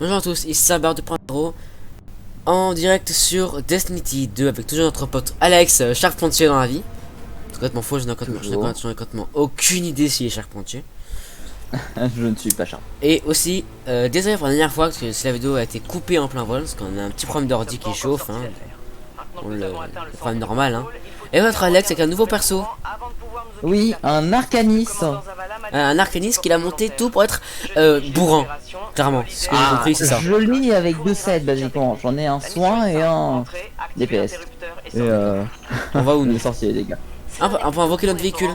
Bonjour à tous, ici Sabar 2.0 en direct sur Destiny 2 avec toujours notre pote Alex, charpentier dans la vie. C'est complètement faux, je n'ai complètement aucune idée s'il est charpentier. Je ne suis pas charpentier. Et aussi, désolé pour la dernière fois parce que si la vidéo a été coupée en plein vol, parce qu'on a un petit problème d'ordi qui chauffe, hein. Le problème normal, hein. Et votre Alex avec un nouveau perso. Oui, un Arcanis. Un Arcanis qu'il a monté tout pour être bourrin. Clairement, c'est ce que j'ai compris, c'est ça. Je lis avec deux sets basiquement. J'en ai un soin et un DPS. Et On va où nous? les sorciers les gars. On peut invoquer notre véhicule.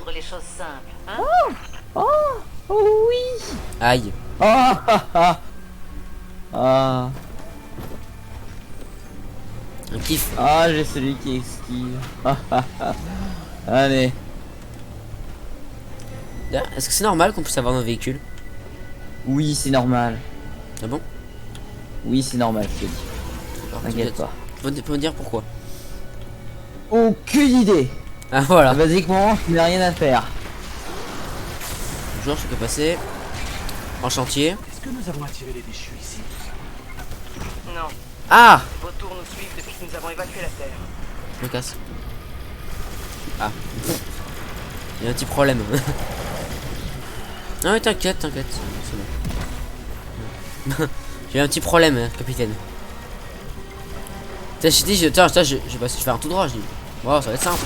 Oh oui. Aïe. Ah ah ah. Ah, Un kiff. ah j'ai celui qui esquive. Ah, ah, ah. Allez. Est-ce que c'est normal qu'on puisse avoir nos véhicules? Oui, c'est normal. Ah bon? Oui, c'est normal, je te dis. T'inquiète pas. Tu peux me dire pourquoi? Aucune idée. Ah voilà. Basiquement, je n'ai rien à faire. Bonjour, je suis que passer en chantier. Est-ce que nous avons attiré les déchus ici? Non, Ah! vos tours nous suivent depuis que nous avons évacué la Terre. Je me casse. Ah. Il y a un petit problème. Ah oui, t'inquiète, c'est bon. J'ai un petit problème, capitaine. Tiens, je dis, je vais faire un tout droit, je dis. Wow, ça va être simple.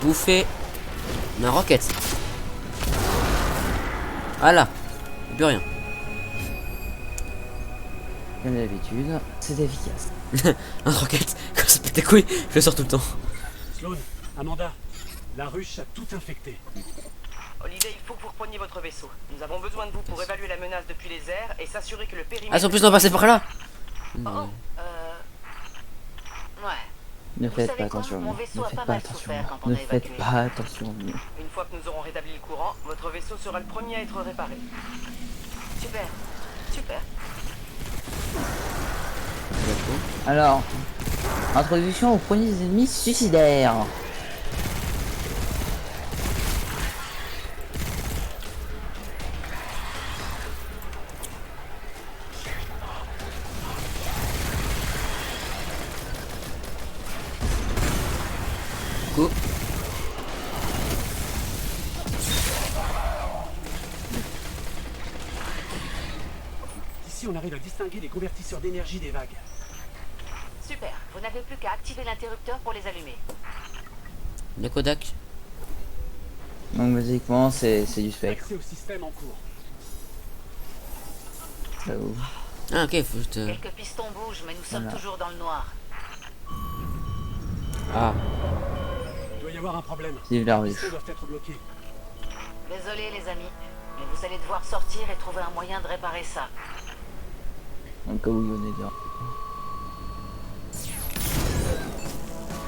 Bouffer ma roquette. Voilà. Plus rien. Comme d'habitude, c'est efficace. Un roquette. Quand ça pète tes couilles, je le sors tout le temps. Sloan, Amanda, la ruche a tout infecté. Holiday, il faut que vous repreniez votre vaisseau. Nous avons besoin de vous pour évaluer la menace depuis les airs et s'assurer que le périmètre... Ah, ils sont plus d'en passer par là. Oh, ouais. Ne Vous faites savez pas quoi, attention à mon moi. vaisseau Ne a faites pas pas mal attention à souffert moi. quand on Ne a faites évacué. pas attention à moi. Une fois que nous aurons rétabli le courant, votre vaisseau sera le premier à être réparé. Super, super. Alors, introduction aux premiers ennemis suicidaires. Go. Ici, on arrive à distinguer les convertisseurs d'énergie des vagues. Super, vous n'avez plus qu'à activer l'interrupteur pour les allumer. Le Kodak. Donc basiquement, c'est du spectre. Accès au système en cours. Ça ouvre. Ah ok, faut juste... Quelques pistons bougent, mais nous sommes Voilà. toujours dans le noir. Ah. Il doit y avoir un problème. Vive la Les ruche. pistons doivent être bloqués. Désolé les amis, mais vous allez devoir sortir et trouver un moyen de réparer ça. Au cas où il venait bien.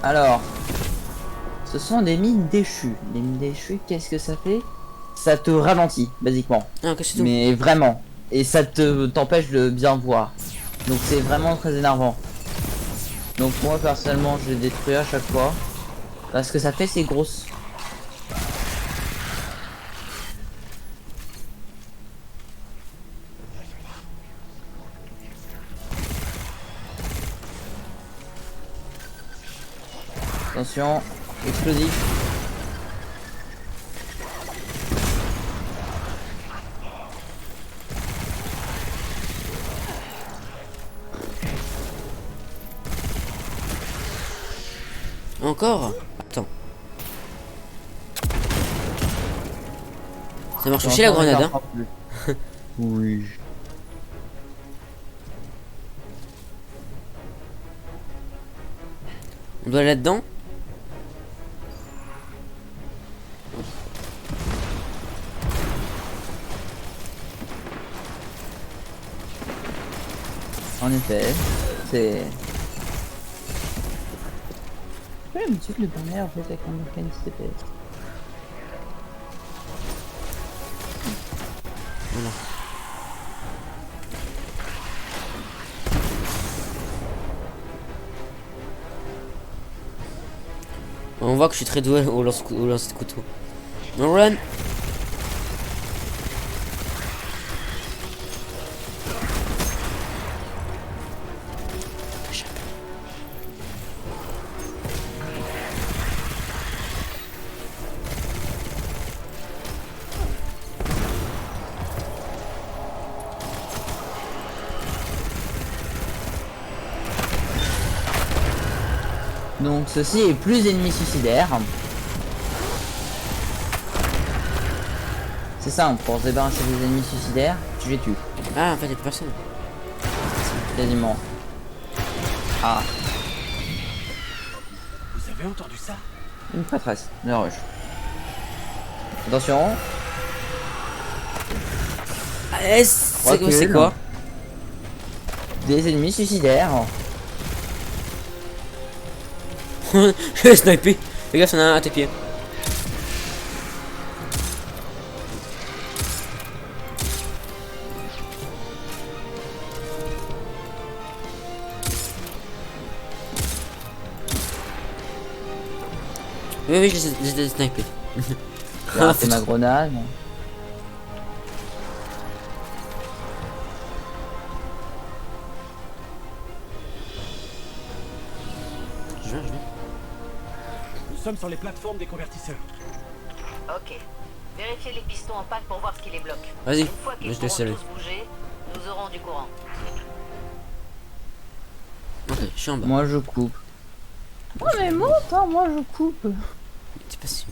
Alors, ce sont des mines déchues. Les mines déchues, qu'est-ce que ça fait? Ça te ralentit, basiquement. Ah ok, c'est tout. Mais vraiment. Et ça t'empêche de bien voir. Donc c'est vraiment très énervant. Donc moi personnellement je les détruis à chaque fois. Parce que ça fait ces grosses... Attention, explosif. Encore? Attends. Ça marche aussi la grenade, hein? Oui. On doit aller là-dedans? En effet, c'est... Ouais, mais tu sais que le dernier en fait avec un mécanisme TPS. Voilà. On voit que je suis très doué au lance de couteau. On run. Donc ceci est plus ennemi suicidaire. C'est simple, pour se débarrasser des ennemis suicidaires, tu les tues. Ah, en fait, il y a plus personne. Quasiment. Ah, Vous avez entendu ça? une prêtresse, de rush. Attention. Ah, c'est Recule. quoi? Des ennemis suicidaires. Je vais sniper. Fais gaffe, il y en a un à tes pieds. Oui, je les ai snipés. J'ai raté ma grenade. Je viens. Nous sommes sur les plateformes des convertisseurs. Ok. Vérifiez les pistons en panne pour voir ce qui les bloque. Vas-y, Une fois qu'ils je laisse pourront aller. tous bouger, nous aurons du courant. Ok, je suis en bas. Moi je coupe. Oh mais monte, hein, moi je coupe. C'est pas si.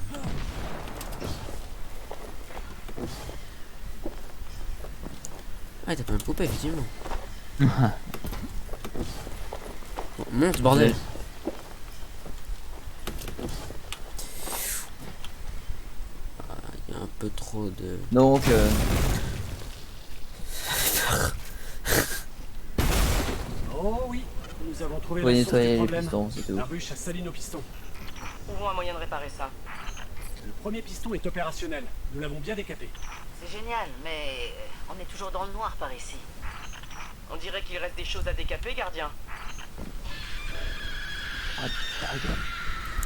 Ah, t'as pas me couper, effectivement. Bon, monte, bordel. Ah, il y a un peu trop de. Donc Oh oui, nous avons trouvé faut la source du nettoyer les problème. pistons, c'est tout. La ruche a sali nos pistons. Trouvons un moyen de réparer ça. Le premier piston est opérationnel. Nous l'avons bien décapé. C'est génial, mais on est toujours dans le noir par ici. On dirait qu'il reste des choses à décaper, gardien.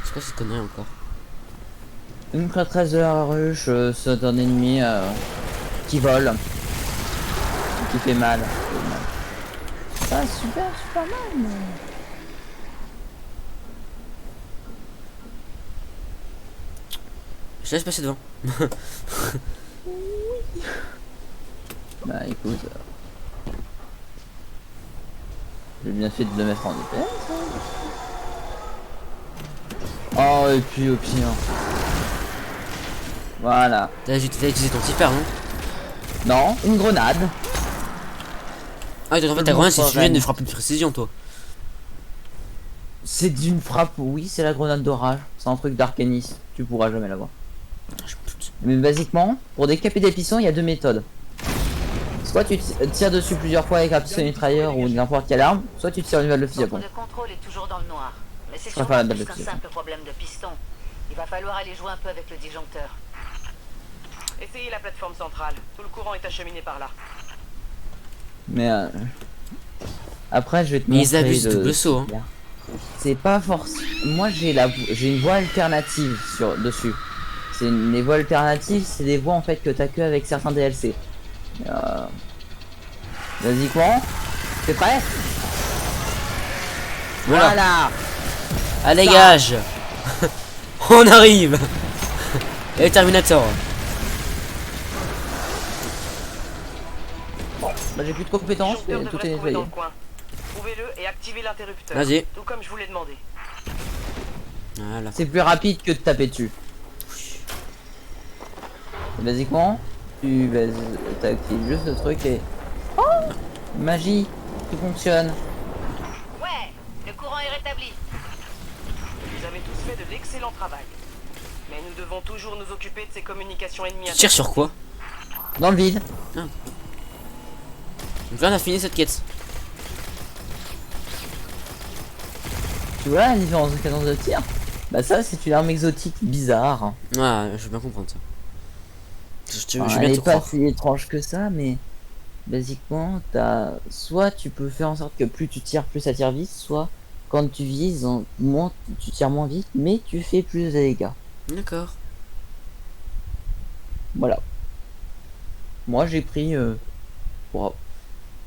C'est quoi cette connerie encore? Une prêtresse de la ruche, c'est un ennemi qui vole. Qui fait mal. Ah super mal. Je laisse passer devant. Bah écoute. J'ai bien fait de le mettre en DPS. Oh et puis au pire. Voilà. T'as utilisé ton petit père, non? Non, une grenade. Ah, en fait, ta grenade, c'est une de frapper de précision, toi. C'est d'une frappe, oui, c'est la grenade d'orage. C'est un truc d'Arcanis. Tu pourras jamais l'avoir. Je me doute. Mais basiquement, pour décaper des pistons, il y a deux méthodes. Soit tu tires dessus plusieurs fois avec un pistolet mitrailleur ou n'importe quelle arme, soit tu tires une balle de fusil à Centre pompe. de contrôle est toujours dans le noir. Mais c'est Je sûrement préfère la balle juste de un fusil à simple problème de piston. Il va falloir aller jouer un peu avec le disjoncteur. Essayez la plateforme centrale. Tout le courant est acheminé par là. Mais après, je vais te Mais ils montrer abusent le- double saut, hein. C'est pas forcément. Moi, j'ai une voie alternative dessus. C'est les voies alternatives, c'est des voies en fait que t'as que avec certains DLC. Vas-y quoi? T'es prêt? Voilà. Ah, dégage. On arrive. Et Terminator. Bah, j'ai plus de compétences, Le mais disjoncteur tout devrait est se trouver nettoyé. dans le coin. Trouvez-le et activez l'interrupteur. Vas-y. Tout comme je vous l'ai demandé. Voilà. C'est plus rapide que de taper dessus. Et basiquement, t'actives juste le truc et... Oh, magie, tout fonctionne. Ouais, le courant est rétabli. Vous avez tous fait de l'excellent travail. Mais nous devons toujours nous occuper de ces communications ennemies. Tu tires sur quoi? Dans le vide. Donc là, on a fini cette quête. Tu vois la différence de cadence de tir? Bah ça, c'est une arme exotique bizarre. Ah, je veux bien comprendre ça. Je Enfin, vais elle bien est te pas croire. si étrange que ça, mais... Basiquement, t'as... Soit tu peux faire en sorte que plus tu tires, plus ça tire vite, soit quand tu vises, moins, tu tires moins vite, mais tu fais plus de dégâts. D'accord. Voilà. Moi j'ai pris pour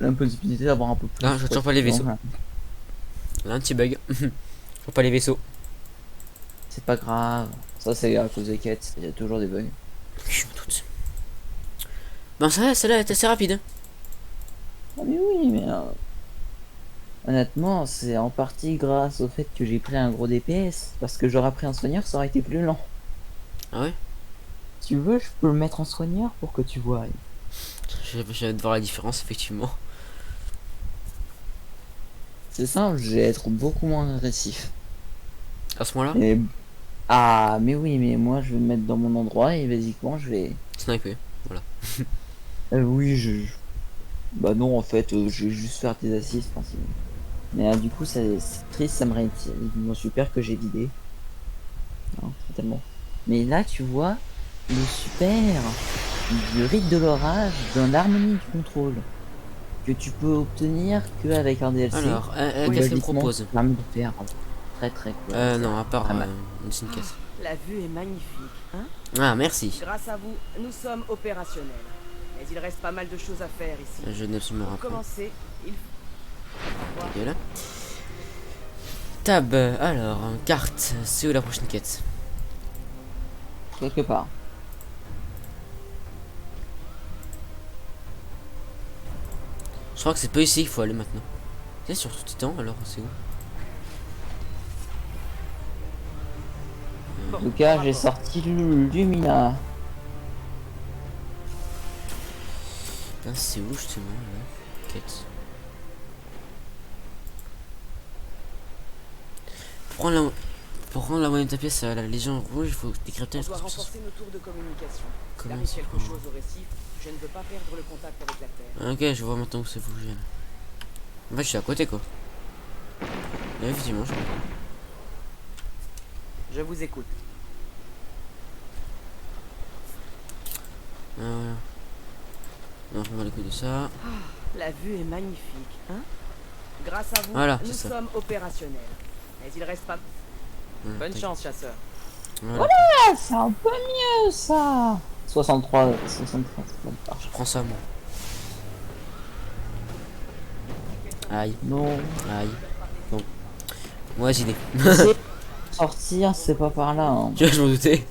l'impossibilité d'avoir un peu plus. Ah, je vois toujours pas les vaisseaux. Voilà. Là, un petit bug. Je vois pas les vaisseaux. C'est pas grave. Ça c'est à cause des quêtes, il y a toujours des bugs. Je me doute. Bon, ça, celle-là est assez rapide. Ah mais oui, mais honnêtement, c'est en partie grâce au fait que j'ai pris un gros DPS. Parce que j'aurais pris un soigneur, ça aurait été plus lent. Ah ouais? Si tu veux, je peux le mettre en soigneur pour que tu vois. Je vais de voir la différence, effectivement. C'est simple, je vais être beaucoup moins agressif. À ce moment-là, Et... Ah, mais oui, mais moi je vais me mettre dans mon endroit et basiquement je vais. sniper. Oui, Bah non, en fait, je vais juste faire des assists principalement. Mais du coup, c'est triste, ça me retire mon super que j'ai vidé. Non, totalement. Mais là, tu vois, le super du rite de l'orage d'un harmonie du contrôle que tu peux obtenir qu'avec un DLC. Alors, qu'est-ce qu'elle me basiquement, propose? ça permet de faire très très cool. Non, à part Ah, bah. une caisse. La vue est magnifique, hein? Ah, merci. Grâce à vous, nous sommes opérationnels. Mais il reste pas mal de choses à faire ici. Je n'ai absolument Pour rien. commencer, il faut... Ok, là. Tab, alors, carte. C'est où la prochaine quête? Quelque part. Je crois que c'est pas ici qu'il faut aller maintenant. C'est sur Titan, alors c'est où? En tout cas, j'ai sorti Lumina. Putain, c'est où justement là? Quête. Pour rendre la moyenne de ta pièce à la Légion Rouge, il faut décrypter On la doit transmission. renforcer nos tours de communication. S'il Comment arrive ça quelque va? chose au récif, je ne veux pas perdre le contact avec la Terre. Ok, je vois maintenant où c'est vous gêne. En fait, je suis à côté quoi. Et effectivement, je suis à côté. Je vous écoute. Ah voilà. On va prendre les coups de ça. La vue est magnifique, hein? Grâce à vous, Voilà, nous c'est ça. sommes opérationnels. Mais il reste pas... Voilà, Bonne tac. chance, chasseur. Voilà. Ah, c'est un peu mieux ça. 63, 63, c'est pas Je prends ça moi. Aïe, Non. aïe. Bon. Mauvaise idée. C'est- Sortir, c'est pas par là. Hein. Tu vois, je m'en doutais.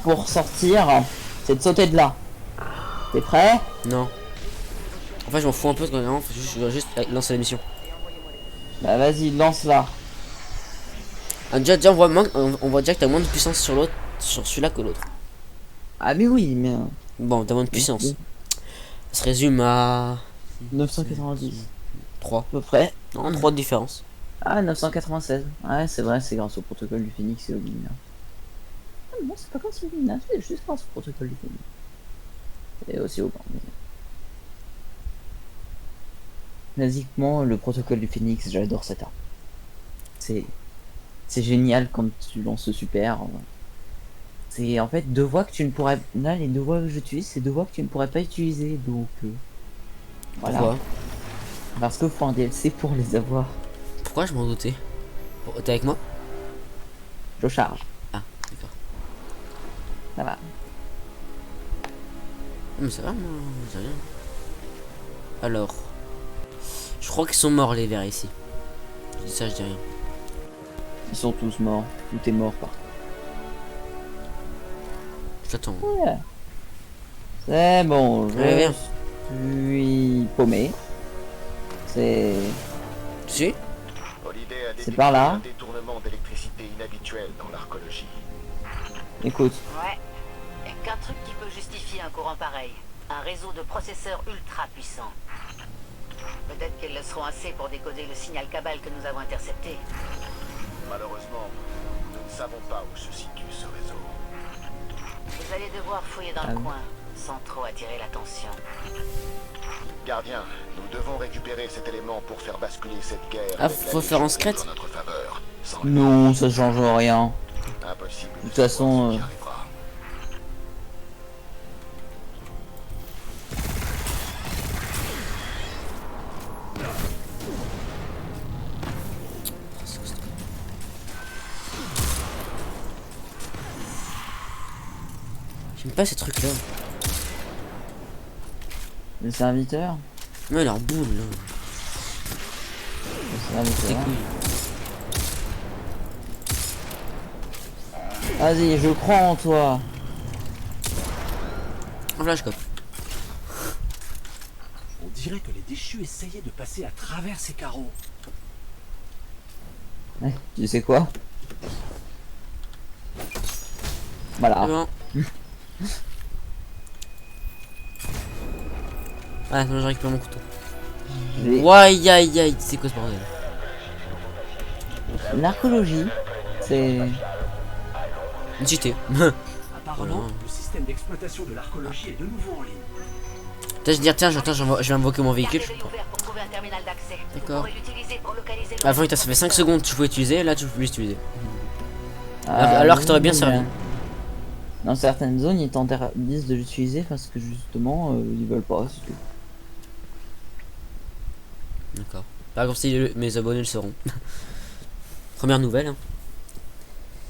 Pour sortir, c'est de sauter de là. T'es prêt? Non. En fait, je m'en fous un peu quand même. Je dois juste lancer la mission. Bah vas-y, lance là. Ah, déjà on voit déjà que t'as moins de puissance sur l'autre, sur celui-là que l'autre. Ah mais oui, mais Bon, t'as moins de puissance. Ça se résume à 990 3. à peu près. Non, 3 de différence. Ah 996. Ouais, c'est vrai, c'est grâce au protocole du Phoenix et au Lumina. Ah non, c'est pas grâce au Lumina, c'est juste grâce au protocole du Phoenix. Et aussi au banc. Basiquement, le protocole du Phoenix, j'adore cette arme. C'est génial quand tu lances ce super. C'est en fait deux voies que tu ne pourrais. Là, les deux voies que j'utilise, c'est deux voies que tu ne pourrais pas utiliser. Donc. Voilà. Pourquoi? Parce qu'il faut un DLC pour les avoir. Pourquoi je m'en doutais? T'es avec moi? Je charge. Ah, d'accord. Ça va. Mais ça va, moi, c'est rien. Alors. Je crois qu'ils sont morts les verts ici. Je dis ça, je dis rien. Ils sont tous morts. Tout est mort par contre. Je t'attends. Ouais. C'est bon, je Allez, viens. suis paumé. C'est. Tu sais? Holiday a détecté par là. un détournement d'électricité inhabituel dans l'archéologie. Écoute, Ouais. Et qu'un truc qui peut justifier un courant pareil. Un réseau de processeurs ultra puissants. Peut-être qu'elles le seront assez pour décoder le signal cabal que nous avons intercepté. Malheureusement, nous ne savons pas où se situe ce réseau. Vous allez devoir fouiller dans Ah le oui. coin, sans trop attirer l'attention. Gardien, nous devons récupérer cet élément pour faire basculer cette guerre. Ah, avec la faut faire en Légion secrète? en notre faveur. Sans lui, non, ça change rien. impossible. De toute façon, savoir ce qui arrivera. J'aime pas ces trucs là. Le serviteur. Mais leur boule là. Le C'est serviteur. couilles. Vas-y, je crois en toi. Un flashcop. On dirait que les déchus essayaient de passer à travers ces carreaux. Tu sais quoi? Voilà. C'est bon. Ah, non, je récupère mon couteau. J'ai- Ouais, aïe aïe aïe, c'est quoi ce bordel? L'archéologie, c'est... Une JT. Apparemment, Voilà. le système d'exploitation de l'archéologie est de nouveau en ligne. Peut-être je vais dire, tiens, j'attends, je vais invoquer mon véhicule. L'atelier est ouvert pour trouver un terminal d'accès. Vous D'accord. pourrez l'utiliser pour localiser le Avant, ça fait 5 secondes que tu pouvais utiliser, là, tu peux plus l'utiliser. Ah, Alors que t'aurais bien oui, servi. Dans certaines zones, ils t'interdisent de l'utiliser parce que justement, ils veulent pas. c'est tout. D'accord. Par exemple, si mes abonnés le sauront. Première nouvelle. Hein.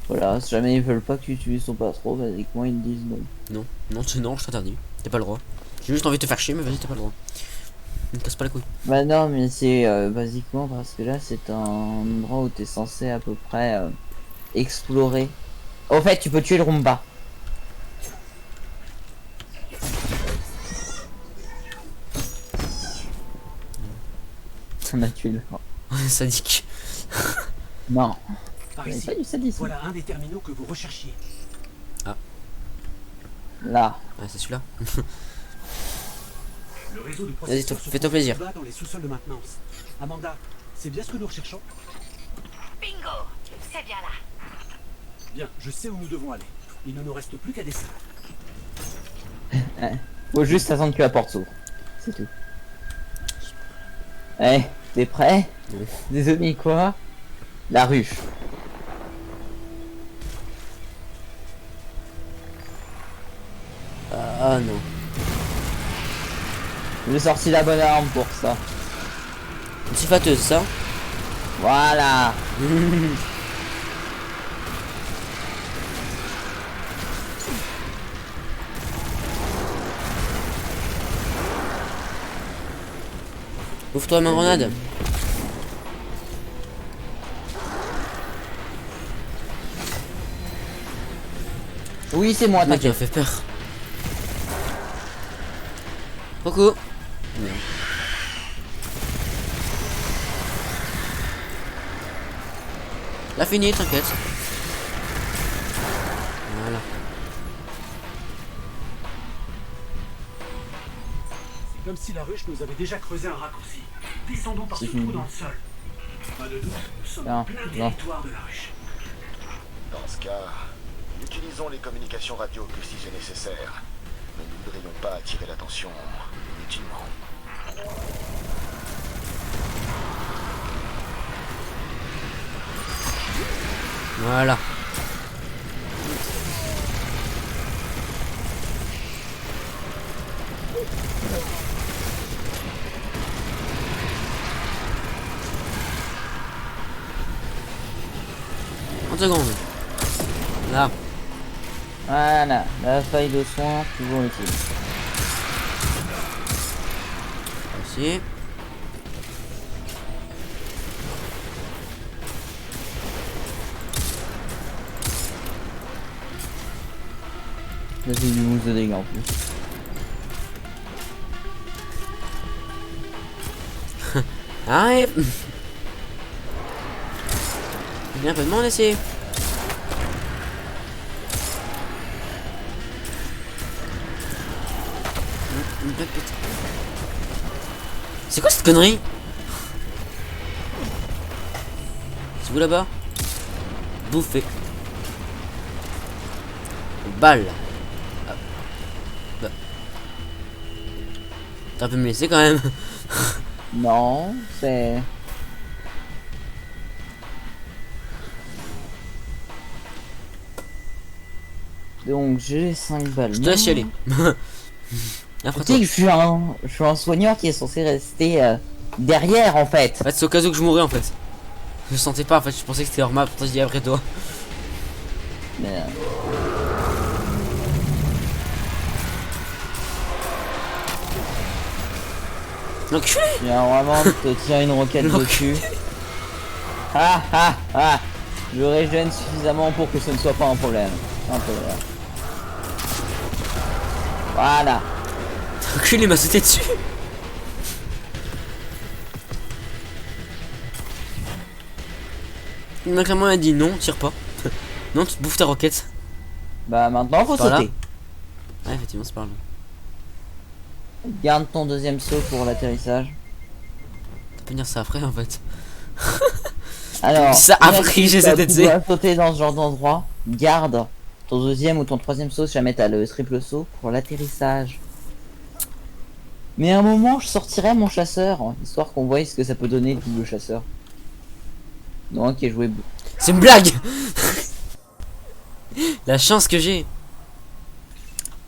Voilà, si jamais ils veulent pas que tu utilises ton patron, basiquement ils te disent non. Non, non, je t'interdis. T'as pas le droit. J'ai juste envie de te faire chier, mais vas-y, t'as pas le droit. Ne me casse pas la couille. Bah non, mais c'est basiquement parce que là, c'est un endroit où t'es censé à peu près explorer. Au fait, tu peux tuer le Roomba. On a tué le... Sadique. Non, Par il n'y a ici, pas du sadisme. voilà un des terminaux que vous recherchiez. Là. Ah, c'est celui-là. Le réseau de Vas-y, processeurs se fais-toi trouve plaisir. là dans les sous-sols de maintenance. Amanda, c'est bien ce que nous recherchons? Bingo. C'est bien là. Bien, je sais où nous devons aller. Il ne nous reste plus qu'à descendre. Faut juste attendre que la porte s'ouvre. C'est tout. Eh, t'es prêt? Oui. Désolé quoi? La ruche. Ah non. J'ai sorti la bonne arme pour ça. Une sifateuse, ça. Voilà. Ouvre-toi ma grenade. Oui, c'est moi, Ah, tu m'as t'inquiète. fait peur. Coucou. Merde. Là fini, t'inquiète. Voilà. C'est comme si la ruche nous avait déjà creusé un raccourci. Descendons par ce C'est trou fini. dans le sol. Pas de doute, nous sommes Non, en plein non. territoire de la ruche. Dans ce cas, utilisons les communications radio que si c'est nécessaire. Mais nous ne voudrions pas attirer l'attention inutilement. Voilà. En seconde. Là. Voilà, la faille de soin, toujours utile. Ici. Là, j'ai du mousse de dégâts en plus. Arrête. Bien, peu de monde ici. C'est quoi cette connerie? C'est où là-bas? Bouffé. Balle. Ah. Bah. T'as pu me laisser quand même. Non, c'est... Donc j'ai 5 balles. Je te laisse y aller. Après Tu toi. sais que je suis un soigneur qui est censé rester derrière en fait. En fait, c'est au cas où que je mourrais en fait. Je sentais pas en fait, je pensais que c'était hors map, pour ça je dis après toi. Mais, L'enculé. Je viens vraiment de te tirer une roquette dessus. Ah ah ah. Je régène suffisamment pour que ce ne soit pas un problème. Un peu, là. Voilà. L'enculé m'a sauté dessus. Il m'a clairement dit non, tire pas. Non, tu te bouffes ta roquette. Bah maintenant faut Par là. sauter. Ouais, effectivement, c'est par là. Garde ton deuxième saut pour l'atterrissage. Tu peux dire ça après en fait. Alors, Ça après, j'ai cette tu été. dois sauter dans ce genre d'endroit. Garde ton deuxième ou ton troisième saut si jamais t'as le triple saut pour l'atterrissage. Mais à un moment, je sortirai mon chasseur, histoire qu'on voie ce que ça peut donner le double chasseur. Non, qui est joué. C'est une blague. La chance que j'ai.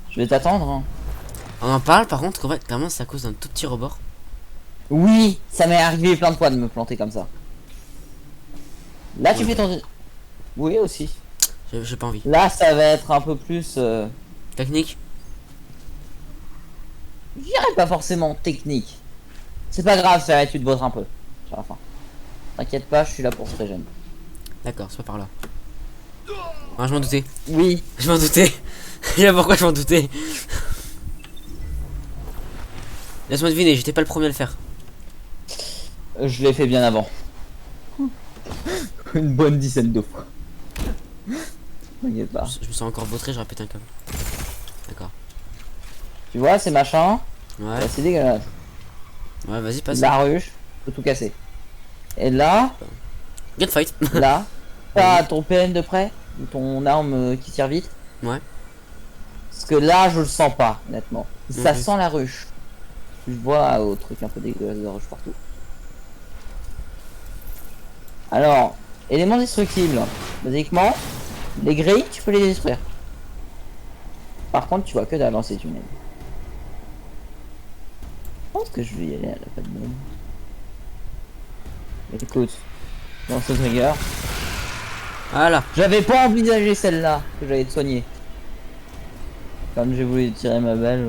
Je vais t'attendre. Hein. On en parle par contre qu'en fait, clairement, c'est à cause d'un tout petit rebord. Oui, ça m'est arrivé plein de fois de me planter comme ça. Là, tu fais ton. Oui, aussi. J'ai pas envie. Là, ça va être un peu plus. Technique. Je dirais pas forcément technique. C'est pas grave, ça va, tu te bosseras un peu. Sur la fin. T'inquiète pas, je suis là pour se régénérer. D'accord, c'est pas par là. Ah, je m'en doutais. Oui. Je m'en doutais. Et là, pourquoi je m'en doutais? Laisse-moi deviner, j'étais pas le premier à le faire. Je l'ai fait bien avant. Une bonne dizaine de fois. T'inquiète pas. Je me sens encore vautré, j'aurais pété un câble. D'accord. Tu vois, ces machins, Ouais, bah, c'est dégueulasse. ouais, vas-y, passe. La ruche, faut tout casser. Et là, Gunfight. là, t'as ton PN de près, ou ton arme qui tire vite. Ouais. Parce que là, je le sens pas, honnêtement. Ça Mhm. sent la ruche. Je vois au truc un peu dégueulasse de ruche partout. Alors, éléments destructibles. Basiquement, les grilles, tu peux les détruire. Par contre, tu vois que dalle dans ces tunnels. Je pense que je vais y aller à la pas de même. Écoute, dans ce trigger, Voilà. j'avais pas envisagé celle-là que j'allais te soigner. Comme j'ai voulu tirer ma balle.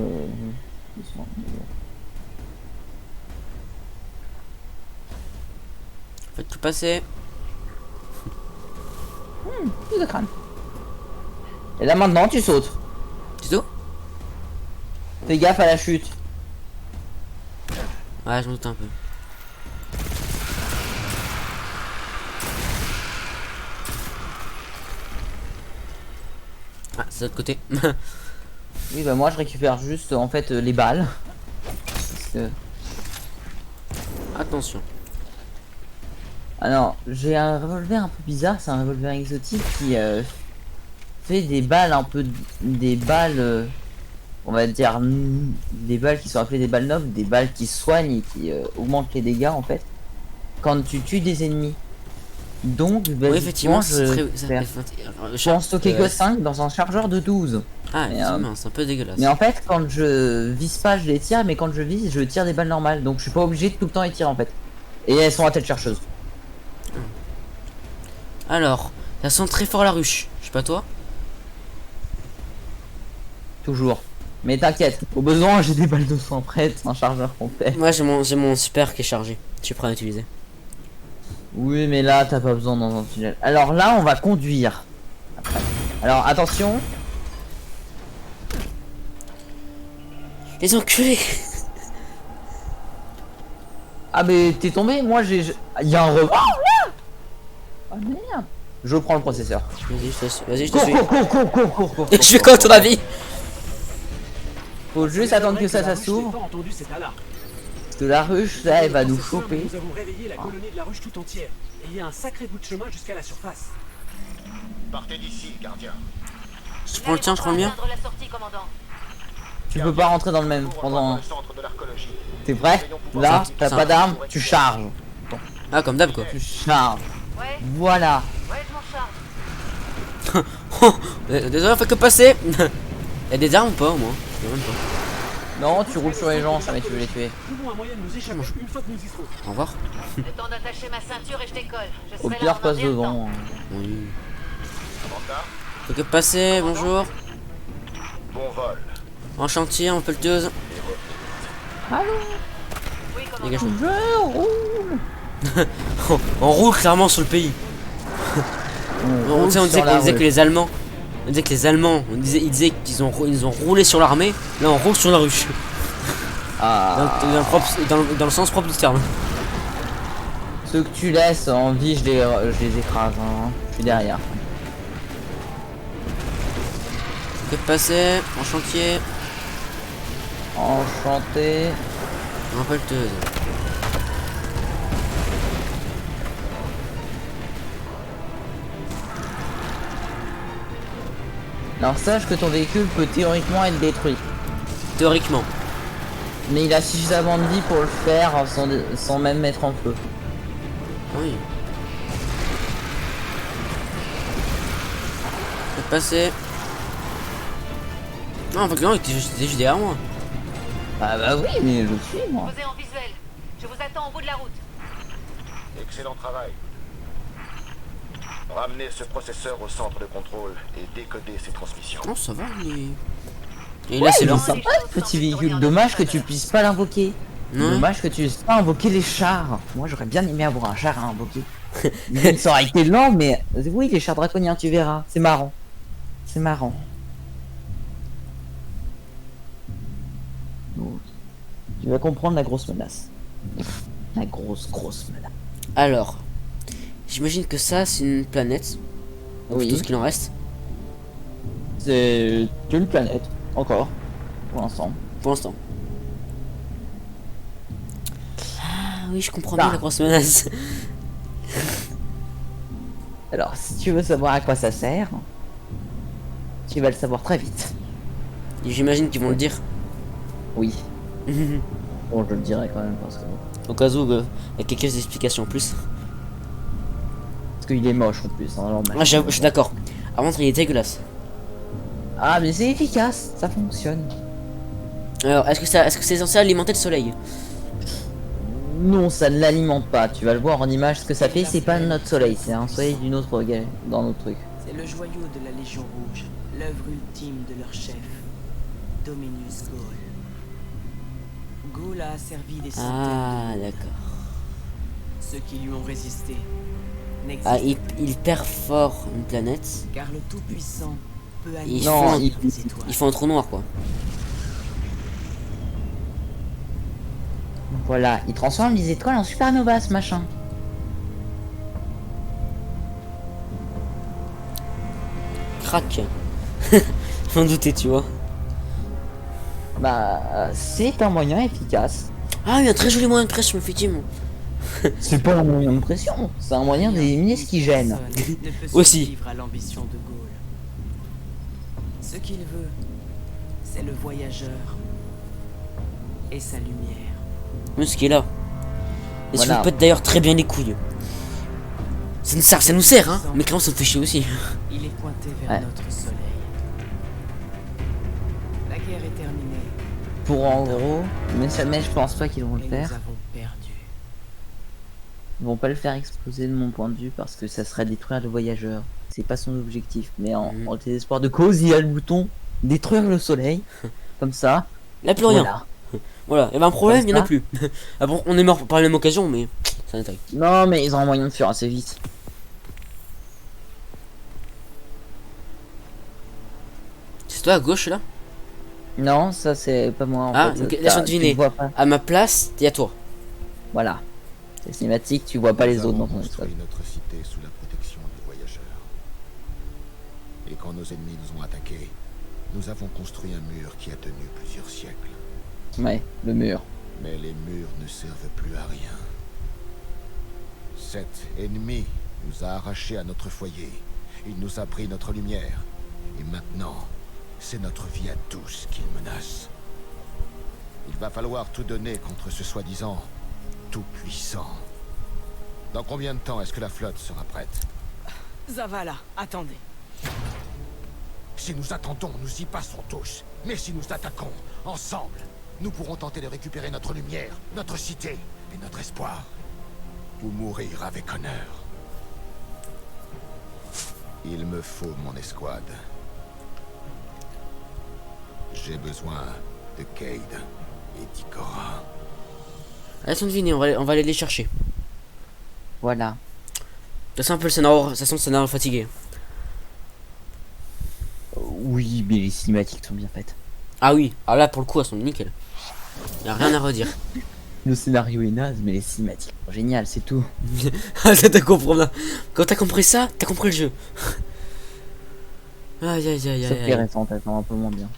Doucement, mais bon. Faites tout passer. Tout de crâne. Et là maintenant, tu sautes. C'est tout? Fais gaffe à la chute. Ouais, je m'en doute un peu. Ah, c'est de l'autre côté. Oui, bah moi je récupère juste en fait les balles. Parce que... Attention. Alors, j'ai un revolver un peu bizarre, c'est un revolver exotique qui fait des balles un peu... Des balles... on va dire... Des balles qui sont appelées des balles nobles, des balles qui soignent et qui augmentent les dégâts en fait. Quand tu tues des ennemis. Donc, Oui, effectivement, c'est très. je peux en stocker que 5 dans un chargeur de 12. Ah, Mais, effectivement, c'est un peu dégueulasse. Mais en fait, quand je vise pas, je les tire, mais quand je vise, je tire des balles normales. Donc je suis pas obligé de tout le temps les tirer en fait. Et elles sont à tête chercheuse. Alors, ça sent très fort la ruche. Je sais pas toi. Toujours. Mais t'inquiète, au besoin, j'ai des balles de soin prêtes, un chargeur complet. Moi, j'ai mon super qui est chargé. Je suis prêt à l'utiliser. Oui, mais là, t'as pas besoin dans un tunnel. Alors là, on va conduire. Après. Alors attention. Les enculés. Ah, mais t'es tombé, moi j'ai. Il y a un rebond. Oh là. Ah merde. Je prends le processeur. Vas-y, je te Cours, suis. cours. Je fais quoi à ton avis? Faut juste attendre que ça s'ouvre. Pas entendu cette alarme. Parce que la ruche, là, elle va nous Processeur, choper. Nous avons réveillé la colonie de la ruche tout entière. Et il y a un sacré bout de chemin jusqu'à la surface. Partez d'ici, gardien. Je prends le tien, je prends le mien. Atteindre la sortie, commandant. Tu peux pas rentrer dans le même Pour pendant. le centre de l'archéologie. T'es prêt? Là, t'as ça- pas d'arme, tu charges. Ah, comme d'hab quoi. Tu charges. Ouais, Voilà. ouais, je m'en charge. Désolé, on fait que passer. Y'a des armes ou pas au moins? Je sais même pas. Non, tu roules sur les gens, jamais tu veux les tuer. Trouvons un moyen de nous échapper une fois que nous y serons. Au revoir. Le temps d'attacher ma ceinture et je décolle. Je Au serai là pire, en passe un deuxième temps. devant. Oui. Comment ça? Faut que passer, bonjour. Bon vol. En chantier, en pelleteuse. Oui, Dégage-moi. Je roule. On roule clairement sur le pays. On, tu sais, on disait que les Allemands. On disait que les Allemands, ils disaient qu'ils ont roulé sur l'armée. Là, on roule sur la rue. Ah. Dans le sens propre du terme. Ceux que tu laisses en vie, je les écrase. Hein. Je suis derrière. Faites passer en chantier. Enchanté. Rappelle-teuse. Alors sache que ton véhicule peut théoriquement être détruit. Théoriquement. Mais il a suffisamment de vie pour le faire sans même mettre en feu. Oui. Faites passer. Non, en fait, non, il était juste derrière moi. Ah bah oui, mais je suis moi. Posez en visuel. Je vous attends au bout de la route. Excellent travail. Ramenez ce processeur au centre de contrôle et décoder ses transmissions. Non, ça va, il est. Et là, Ouais, c'est il est lent. sympa ce petit véhicule. Dommage que tu puisses pas l'invoquer. Ouais. Dommage que tu puisses pas invoquer les chars. Moi j'aurais bien aimé avoir un char à invoquer. Ça aurait été lent, mais oui, les chars draconiens, tu verras. C'est marrant. C'est marrant. Donc, tu vas comprendre la grosse menace. La grosse menace. Alors, j'imagine que ça, c'est une planète. Oui. Tout ce qu'il en reste. C'est une planète, encore, pour l'instant. Pour l'instant. Ah oui, je comprends Ah. bien la grosse menace. Alors, si tu veux savoir à quoi ça sert, tu vas le savoir très vite. Et j'imagine qu'ils vont le dire. Oui. Bon, je le dirai quand même parce que Au cas où, il y a quelques explications en plus. qu'il est moche en plus. Hein, alors, Ah, je suis d'accord. Avant, il est dégueulasse. Ah, mais c'est efficace, ça fonctionne. Alors, est-ce que c'est censé alimenter le soleil? Non, ça ne l'alimente pas. Tu vas le voir en image. Ce que ça fait, c'est pas notre soleil, c'est un soleil d'une autre dans notre truc. C'est le joyau de la Légion Rouge, l'œuvre ultime de leur chef, Dominus Gaul. Gaul a asservi des centaines Ah, de d'accord. ceux qui lui ont résisté. Ah, n'existent il perfore une planète. plus, car le Tout-Puissant peut Ils Non, anéantir il- les étoiles. Ils font un trou noir, quoi. Voilà, il transforme les étoiles en supernovas, ce machin. Crac. J'en doutais, tu vois. Bah, c'est un moyen efficace. Ah oui, un très joli moyen de pression, effectivement. C'est pas un moyen de pression, c'est un moyen d'éliminer ce qui gêne. Personne ne peut Aussi. survivre à l'ambition de Gaul. Ce qu'il veut, c'est le voyageur et sa lumière. Mais ce qui est là. Et ça Voilà. nous pète d'ailleurs très bien les couilles. Ça nous sert, hein. Mais clairement, ça nous fait chier aussi. Il est pointé vers Ouais. notre soleil. La guerre est terminée Pour en gros, mais je pense pas qu'ils vont et le nous faire. avons perdu. Ils vont pas le faire exploser de mon point de vue parce que ça serait détruire le voyageur. C'est pas son objectif. Mais en désespoir de cause, il y a le bouton détruire le soleil. Comme ça. Il n'y a plus rien. Voilà. Voilà, il y avait un problème, Comme il n'y en a ça. plus. Ah bon, on est mort par la même occasion, mais ça n'attaque. Non, mais ils ont un moyen de fuir assez vite. C'est toi à gauche là? Non, ça c'est pas moi en Ah, fait. donc, T'as- laisse-moi tu deviner. vois pas. À ma place, t'es à toi. Voilà. C'est cinématique, tu vois pas les Nous autres avons dans ton construit espace. notre cité sous la protection des voyageurs. Et quand nos ennemis nous ont attaqués, nous avons construit un mur qui a tenu plusieurs siècles. Ouais, le mur. Mais les murs ne servent plus à rien. Cet ennemi nous a arrachés à notre foyer. Il nous a pris notre lumière. Et maintenant, c'est notre vie à tous qu'il menace. Il va falloir tout donner contre ce soi-disant tout-puissant. Dans combien de temps est-ce que la flotte sera prête? Zavala, attendez. Si nous attendons, nous y passerons tous. Mais si nous attaquons, ensemble, nous pourrons tenter de récupérer notre lumière, notre cité et notre espoir. Ou mourir avec honneur. Il me faut mon escouade. J'ai besoin de Cayde et d'Ikora. Laisse-nous deviner, on va aller les chercher. Voilà. Ça sent un peu le scénario, ça sent le scénario fatigué. Oui, mais les cinématiques sont bien faites. Ah oui, alors là pour le coup elles sont nickel. Y a rien à redire. Le scénario est naze, mais les cinématiques sont géniales, c'est tout. Ah ça t'as compris là. Quand t'as compris ça, t'as compris le jeu. Aïe aïe aïe Sauf aïe les aïe. récentes, elles sont un peu moins bien.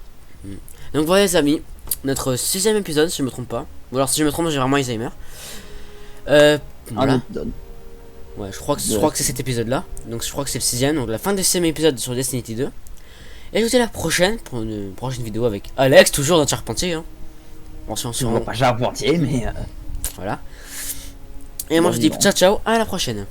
Donc voilà les amis, notre 6ème épisode si je me trompe pas. Ou alors si je me trompe j'ai vraiment Alzheimer. Voilà. Ouais, je crois que c'est cet épisode là. Donc je crois que c'est le 6ème, donc la fin du 6ème épisode sur Destiny 2. Et je vous dis à la prochaine pour une prochaine vidéo avec Alex, toujours dans Charpentier. Hein. Bon, si on Sûrement pas charpentier, mais voilà. Et moi je dis ciao ciao, à la prochaine.